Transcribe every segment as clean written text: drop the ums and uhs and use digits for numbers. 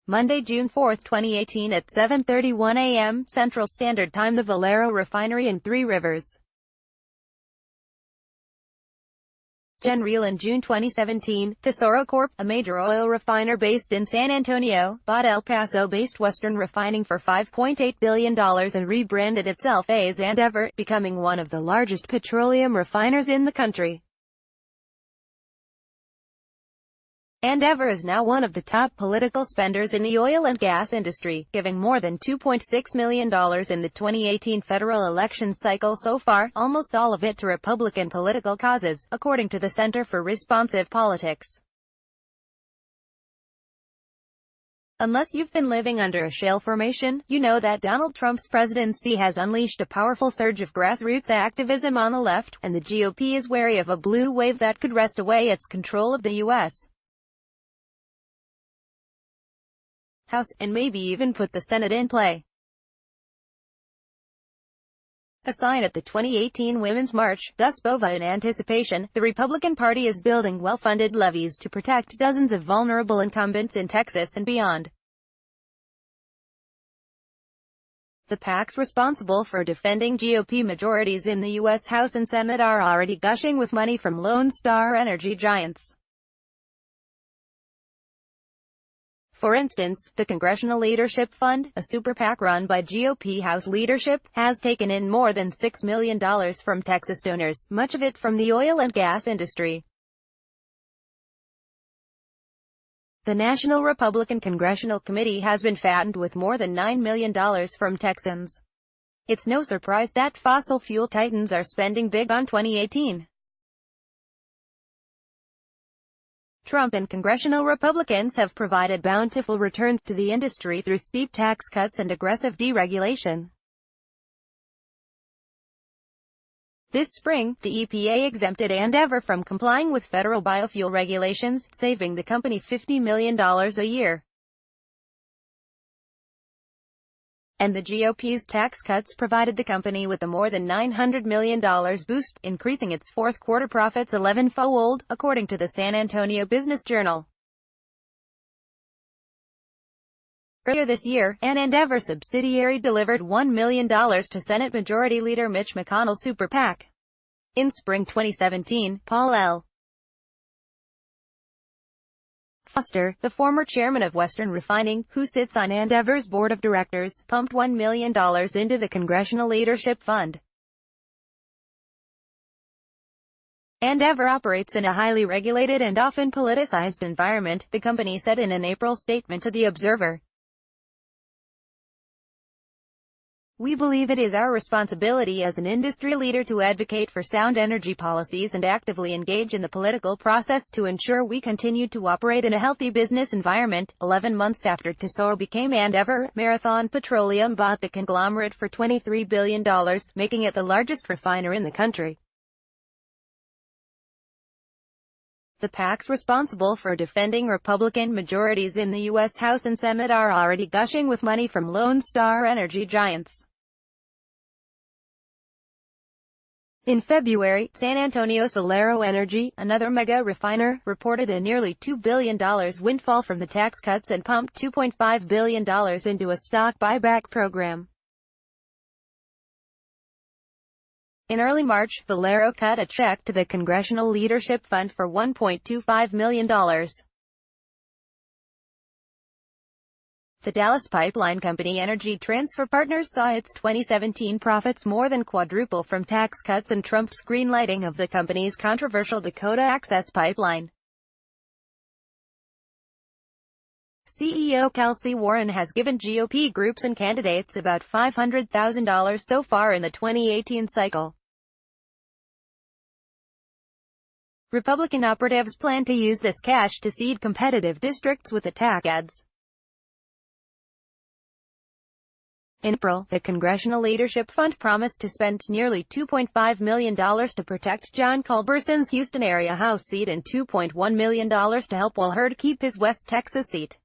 Monday, June 4, 2018 at 7:31 a.m. Central Standard Time. The Valero Refinery in Three Rivers, Gen in June 2017, Tesoro Corp., a major oil refiner based in San Antonio, bought El Paso-based Western Refining for $5.8 billion and rebranded itself as Andeavor, becoming one of the largest petroleum refiners in the country. Andeavor is now one of the top political spenders in the oil and gas industry, giving more than $2.6 million in the 2018 federal election cycle so far, almost all of it to Republican political causes, according to the Center for Responsive Politics. Unless you've been living under a shale formation, you know that Donald Trump's presidency has unleashed a powerful surge of grassroots activism on the left, and the GOP is wary of a blue wave that could wrest away its control of the U.S. House, and maybe even put the Senate in play. A sign at the 2018 Women's March, thus Bova in anticipation, the Republican Party is building well-funded levees to protect dozens of vulnerable incumbents in Texas and beyond. The PACs responsible for defending GOP majorities in the U.S. House and Senate are already gushing with money from Lone Star energy giants. For instance, the Congressional Leadership Fund, a super PAC run by GOP House leadership, has taken in more than $6 million from Texas donors, much of it from the oil and gas industry. The National Republican Congressional Committee has been fattened with more than $9 million from Texans. It's no surprise that fossil fuel titans are spending big on 2018. Trump and congressional Republicans have provided bountiful returns to the industry through steep tax cuts and aggressive deregulation. This spring, the EPA exempted Andeavor from complying with federal biofuel regulations, saving the company $50 million a year. And the GOP's tax cuts provided the company with a more than $900 million boost, increasing its fourth-quarter profits 11-fold, according to the San Antonio Business Journal. Earlier this year, an Andeavor subsidiary delivered $1 million to Senate Majority Leader Mitch McConnell's super PAC. In spring 2017, Paul L. Foster, the former chairman of Western Refining, who sits on Andeavor's board of directors, pumped $1 million into the Congressional Leadership Fund. Andeavor operates in a highly regulated and often politicized environment, the company said in an April statement to The Observer. We believe it is our responsibility as an industry leader to advocate for sound energy policies and actively engage in the political process to ensure we continue to operate in a healthy business environment. 11 months after Tesoro became Andeavor, Marathon Petroleum bought the conglomerate for $23 billion, making it the largest refiner in the country. The PACs responsible for defending Republican majorities in the U.S. House and Senate are already gushing with money from Lone Star energy giants. In February, San Antonio's Valero Energy, another mega refiner, reported a nearly $2 billion windfall from the tax cuts and pumped $2.5 billion into a stock buyback program. In early March, Valero cut a check to the Congressional Leadership Fund for $1.25 million. The Dallas pipeline company Energy Transfer Partners saw its 2017 profits more than quadruple from tax cuts and Trump's greenlighting of the company's controversial Dakota Access Pipeline. CEO Kelsey Warren has given GOP groups and candidates about $500,000 so far in the 2018 cycle. Republican operatives plan to use this cash to seed competitive districts with attack ads. In April, the Congressional Leadership Fund promised to spend nearly $2.5 million to protect John Culberson's Houston area House seat and $2.1 million to help Will Hurd keep his West Texas seat.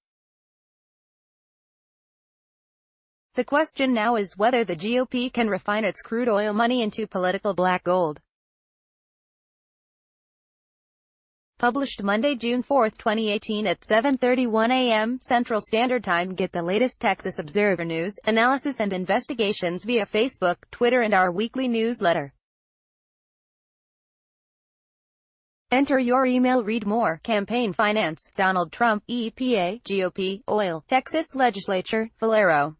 The question now is whether the GOP can refine its crude oil money into political black gold. Published Monday, June 4, 2018 at 7:31 a.m. Central Standard Time. Get the latest Texas Observer news, analysis and investigations via Facebook, Twitter and our weekly newsletter. Enter your email. Read more. Campaign finance. Donald Trump, EPA, GOP, oil, Texas legislature, Valero.